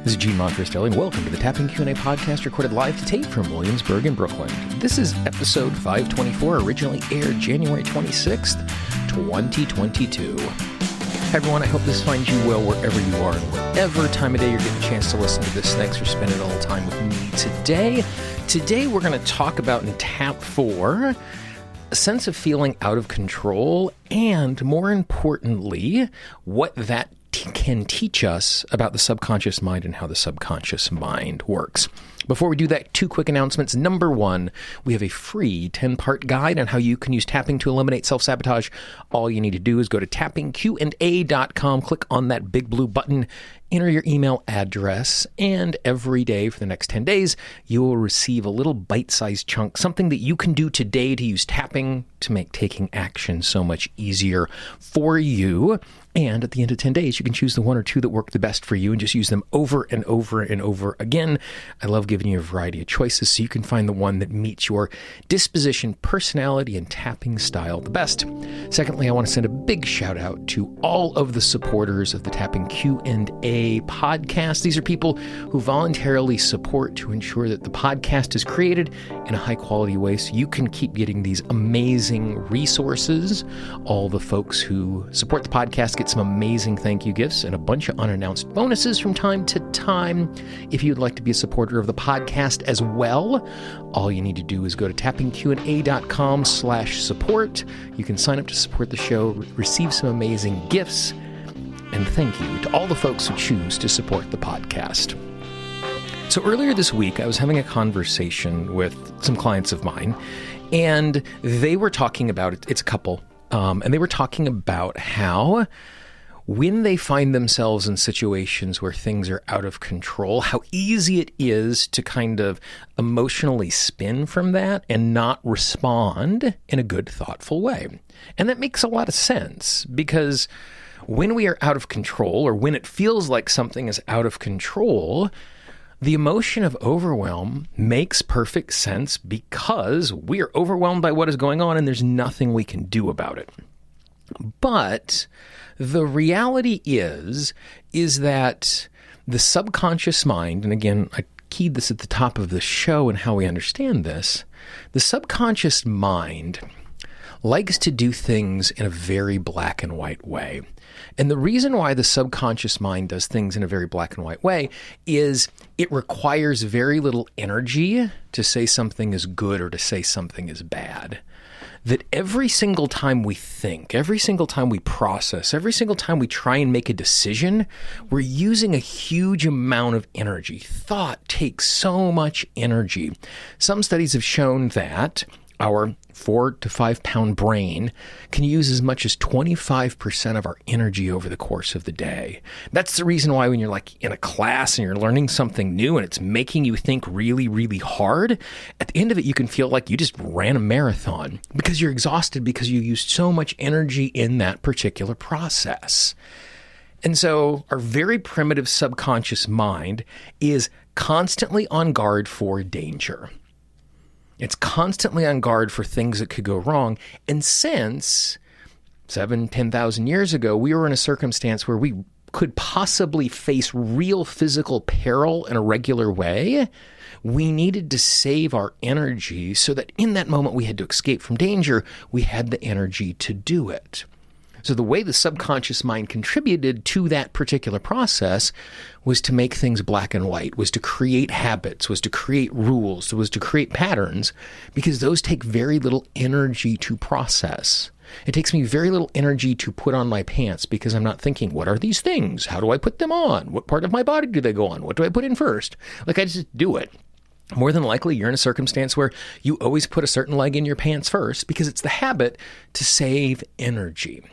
This is Gene Montefiore, and welcome to the Tapping Q&A podcast recorded live to tape from Williamsburg in Brooklyn. This is episode 524, originally aired January 26th, 2022. Hey everyone, I hope this finds you well wherever you are and whatever time of day you're getting a chance to listen to this. Thanks for spending a little time with me today. Today we're going to talk about in Tap 4 a sense of feeling out of control and, more importantly, what that can teach us about the subconscious mind and how the subconscious mind works. Before we do that, two quick announcements. Number one, we have a free 10-part guide on how you can use tapping to eliminate self-sabotage. All you need to do is go to tappingqa.com, click on that big blue button, enter your email address, and every day for the next 10 days, you will receive a little bite-sized chunk, something that you can do today to use tapping to make taking action so much easier for you. And at the end of 10 days, you can choose the one or two that work the best for you and just use them over and over and over again. I love giving you a variety of choices so you can find the one that meets your disposition, personality, and tapping style the best. Secondly, I want to send a big shout out to all of the supporters of the Tapping Q&A podcast. These are people who voluntarily support to ensure that the podcast is created in a high quality way so you can keep getting these amazing resources. All the folks who support the podcast get some amazing thank you gifts and a bunch of unannounced bonuses from time to time. If you'd like to be a supporter of the podcast as well, all you need to do is go to tappingqa.com/support. You can sign up to support the show, receive some amazing gifts, and thank you to all the folks who choose to support the podcast. So earlier this week, I was having a conversation with some clients of mine, and they were talking about, it's a couple, and they were talking about how when they find themselves in situations where things are out of control, how easy it is to kind of emotionally spin from that and not respond in a good, thoughtful way. And that makes a lot of sense because when we are out of control, or when it feels like something is out of control, the emotion of overwhelm makes perfect sense because we are overwhelmed by what is going on and there's nothing we can do about it. But the reality is that the subconscious mind, and again, I keyed this at the top of the show and how we understand this, the subconscious mind likes to do things in a very black and white way. And the reason why the subconscious mind does things in a very black and white way is it requires very little energy to say something is good or to say something is bad. That every single time we think, every single time we process, every single time we try and make a decision, we're using a huge amount of energy. Thought takes so much energy. Some studies have shown that our 4 to 5 pound brain can use as much as 25% of our energy over the course of the day. That's the reason why when you're like in a class and you're learning something new and it's making you think really, really hard, at the end of it, you can feel like you just ran a marathon because you're exhausted because you used so much energy in that particular process. And so our very primitive subconscious mind is constantly on guard for danger. It's constantly on guard for things that could go wrong. And since 10,000 years ago, we were in a circumstance where we could possibly face real physical peril in a regular way, we needed to save our energy so that in that moment we had to escape from danger, we had the energy to do it. So the way the subconscious mind contributed to that particular process was to make things black and white, was to create habits, was to create rules, was to create patterns, because those take very little energy to process. It takes me very little energy to put on my pants because I'm not thinking, what are these things? How do I put them on? What part of my body do they go on? What do I put in first? Like I just do it. More than likely, you're in a circumstance where you always put a certain leg in your pants first because it's the habit to save energy.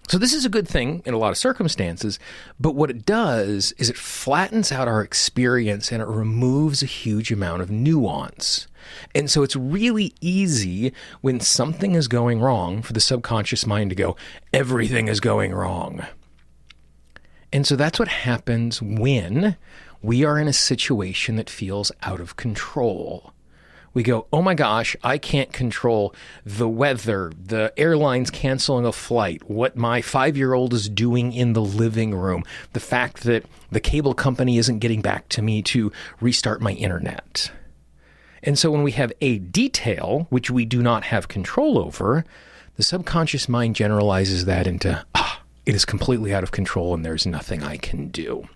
So this is a good thing in a lot of circumstances, but what it does is it flattens out our experience and it removes a huge amount of nuance. And so it's really easy when something is going wrong for the subconscious mind to go, everything is going wrong. And so that's what happens when we are in a situation that feels out of control. We go, oh my gosh, I can't control the weather, the airlines canceling a flight, what my 5-year-old is doing in the living room, the fact that the cable company isn't getting back to me to restart my internet. And so when we have a detail, which we do not have control over, the subconscious mind generalizes that into, it is completely out of control and there's nothing I can do.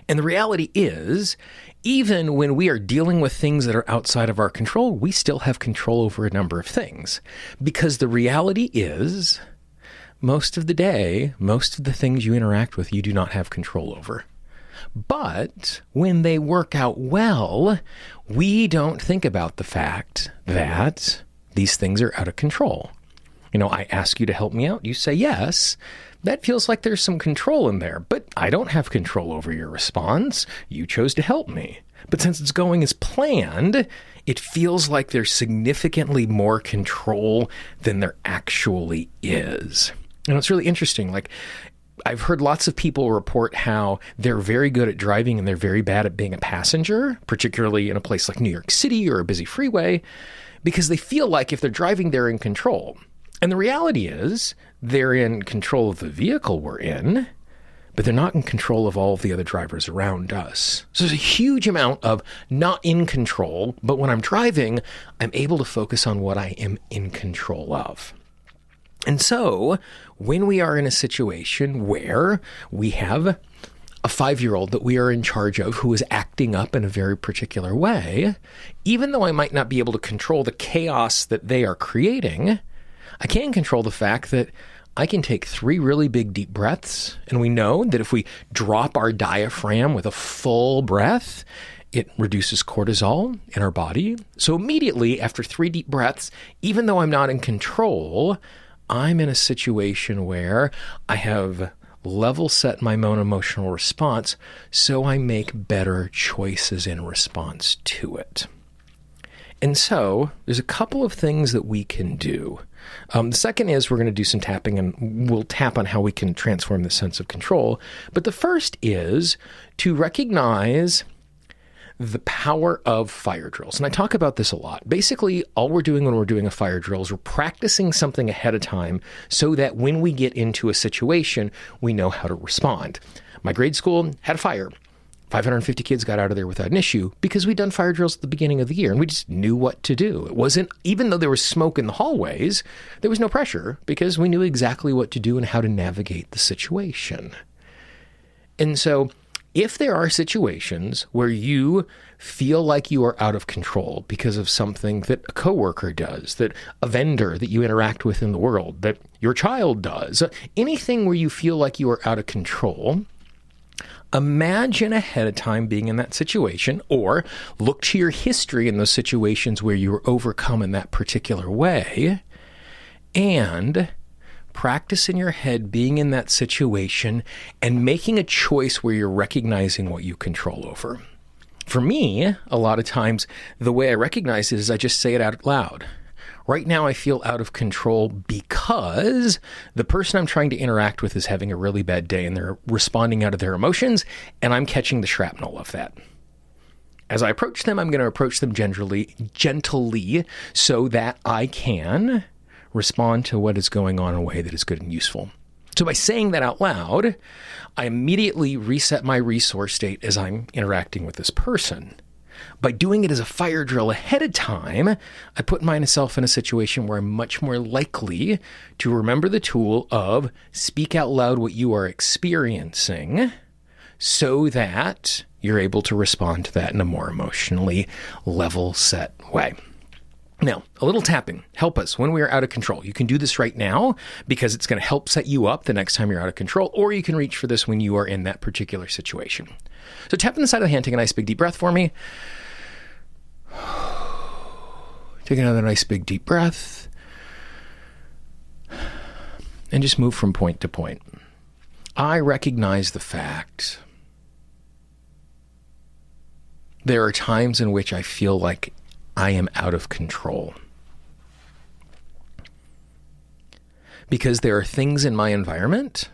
And the reality is, even when we are dealing with things that are outside of our control, we still have control over a number of things. Because the reality is, most of the day, most of the things you interact with, you do not have control over. But when they work out well, we don't think about the fact that these things are out of control. I ask you to help me out. You say yes. That feels like there's some control in there, but I don't have control over your response. You chose to help me. But since it's going as planned, it feels like there's significantly more control than there actually is. And it's really interesting. I've heard lots of people report how they're very good at driving and they're very bad at being a passenger, particularly in a place like New York City or a busy freeway, because they feel like if they're driving, they're in control. And the reality is they're in control of the vehicle we're in, but they're not in control of all of the other drivers around us. So there's a huge amount of not in control, but when I'm driving, I'm able to focus on what I am in control of. And so when we are in a situation where we have a 5-year-old that we are in charge of who is acting up in a very particular way, even though I might not be able to control the chaos that they are creating, I can control the fact that I can take 3 really big deep breaths. And we know that if we drop our diaphragm with a full breath, it reduces cortisol in our body. So immediately after 3 deep breaths, even though I'm not in control, I'm in a situation where I have level set my own emotional response, so I make better choices in response to it. And so there's a couple of things that we can do. The second is we're going to do some tapping, and we'll tap on how we can transform the sense of control. But the first is to recognize the power of fire drills. And I talk about this a lot. Basically, all we're doing when we're doing a fire drill is we're practicing something ahead of time so that when we get into a situation, we know how to respond. My grade school had a fire. 550 kids got out of there without an issue because we'd done fire drills at the beginning of the year and we just knew what to do. It wasn't, even though there was smoke in the hallways, there was no pressure because we knew exactly what to do and how to navigate the situation. And so if there are situations where you feel like you are out of control because of something that a coworker does, that a vendor that you interact with in the world, that your child does, anything where you feel like you are out of control, imagine ahead of time being in that situation, or look to your history in those situations where you were overcome in that particular way, and practice in your head being in that situation and making a choice where you're recognizing what you control over. For me, a lot of times, the way I recognize it is I just say it out loud. Right now, I feel out of control because the person I'm trying to interact with is having a really bad day and they're responding out of their emotions, and I'm catching the shrapnel of that. As I approach them, I'm going to approach them gently so that I can respond to what is going on in a way that is good and useful. So by saying that out loud, I immediately reset my resource state as I'm interacting with this person. By doing it as a fire drill ahead of time, I put myself in a situation where I'm much more likely to remember the tool of speak out loud what you are experiencing so that you're able to respond to that in a more emotionally level set way. Now, a little tapping, help us when we are out of control. You can do this right now because it's going to help set you up the next time you're out of control, or you can reach for this when you are in that particular situation. So tap on the side of the hand, take a nice big deep breath for me. Take another nice big deep breath. And just move from point to point. I recognize the fact there are times in which I feel like I am out of control. Because there are things in my environment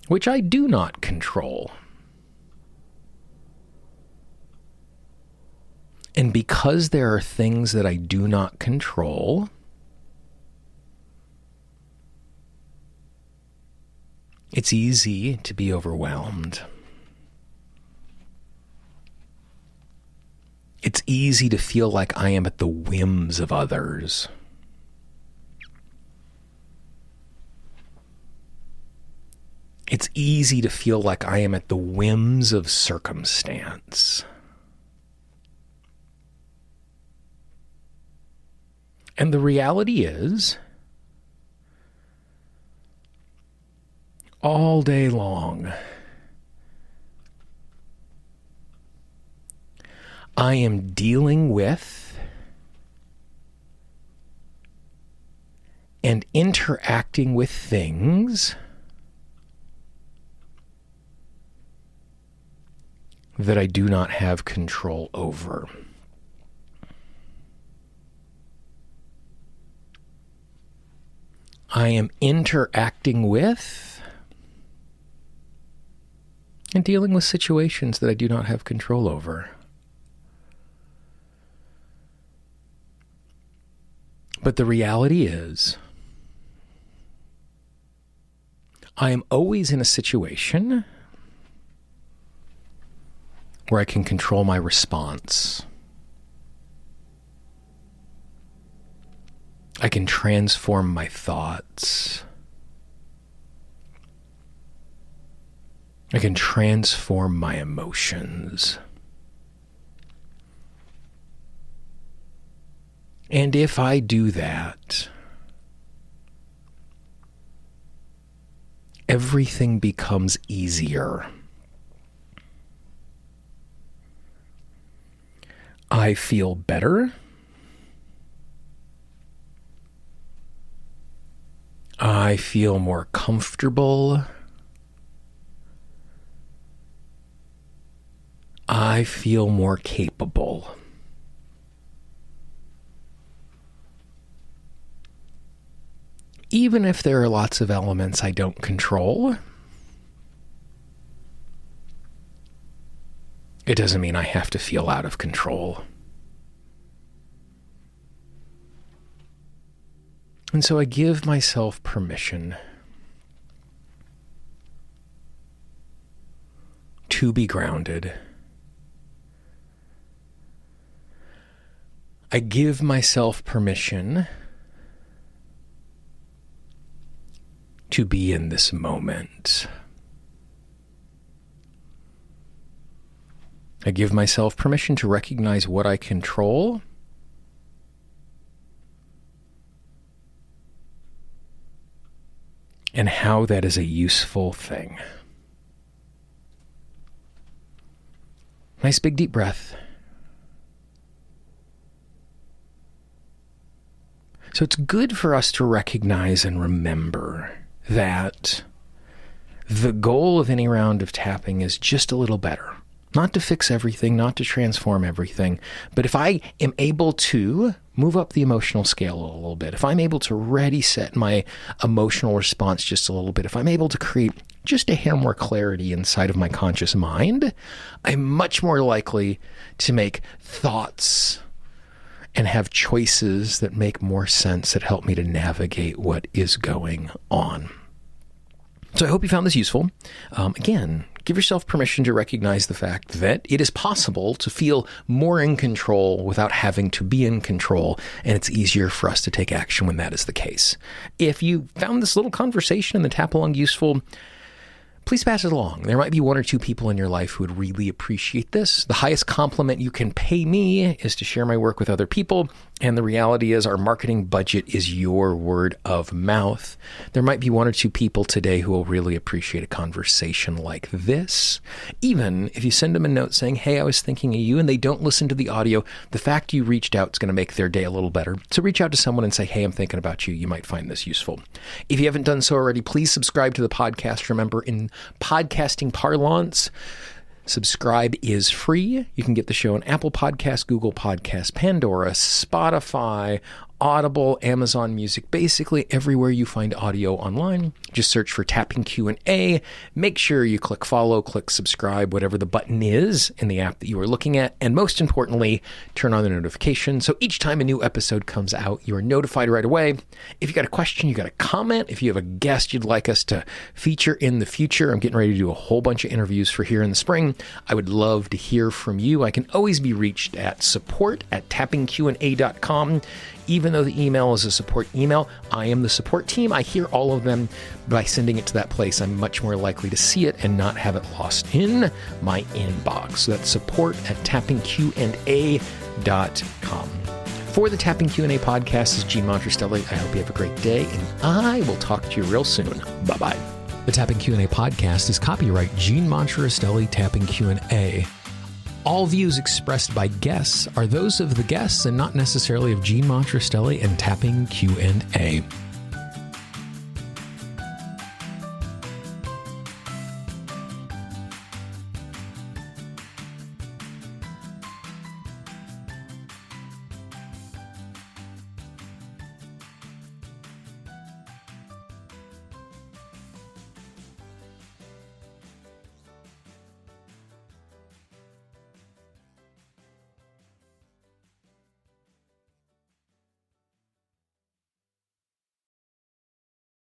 which I do not control. And because there are things that I do not control, it's easy to be overwhelmed. It's easy to feel like I am at the whims of others. It's easy to feel like I am at the whims of circumstance. And the reality is, all day long, I am dealing with and interacting with things that I do not have control over. I am interacting with and dealing with situations that I do not have control over. But the reality is, I am always in a situation where I can control my response. I can transform my thoughts. I can transform my emotions. And if I do that, everything becomes easier. I feel better. I feel more comfortable. I feel more capable. Even if there are lots of elements I don't control, it doesn't mean I have to feel out of control. And so I give myself permission to be grounded. I give myself permission to be in this moment. I give myself permission to recognize what I control and how that is a useful thing. Nice big deep breath. So it's good for us to recognize and remember that the goal of any round of tapping is just a little better. Not to fix everything, not to transform everything, but if I am able to move up the emotional scale a little bit, if I'm able to ready set my emotional response just a little bit, if I'm able to create just a hair more clarity inside of my conscious mind, I'm much more likely to make thoughts and have choices that make more sense, that help me to navigate what is going on. So I hope you found this useful. Again, give yourself permission to recognize the fact that it is possible to feel more in control without having to be in control, and it's easier for us to take action when that is the case. If you found this little conversation in the tap along useful, please pass it along. There might be one or two people in your life who would really appreciate this. The highest compliment you can pay me is to share my work with other people. And the reality is our marketing budget is your word of mouth. There might be one or two people today who will really appreciate a conversation like this. Even if you send them a note saying, hey, I was thinking of you, and they don't listen to the audio, the fact you reached out is going to make their day a little better. So reach out to someone and say, hey, I'm thinking about you. You might find this useful. If you haven't done so already, please subscribe to the podcast. Remember, in podcasting parlance, subscribe is free. You can get the show on Apple Podcasts, Google Podcasts, Pandora, Spotify, Audible, Amazon Music, basically everywhere you find audio online. Just search for Tapping Q&A. Make sure you click follow, click subscribe, whatever the button is in the app that you are looking at. And most importantly, turn on the notification. So each time a new episode comes out, you are notified right away. If you got a question, you got a comment, if you have a guest you'd like us to feature in the future, I'm getting ready to do a whole bunch of interviews for here in the spring. I would love to hear from you. I can always be reached at support@tappingqa.com. Even though the email is a support email, I am the support team. I hear all of them. By sending it to that place, I'm much more likely to see it and not have it lost in my inbox. So that's support@tappingqa.com. For the Tapping Q&A podcast, this is Gene Montrastelli. I hope you have a great day, and I will talk to you real soon. Bye-bye. The Tapping Q&A podcast is copyright Gene Montrastelli Tapping Q&A. All views expressed by guests are those of the guests and not necessarily of Gene Montrastelli and Tapping Q&A.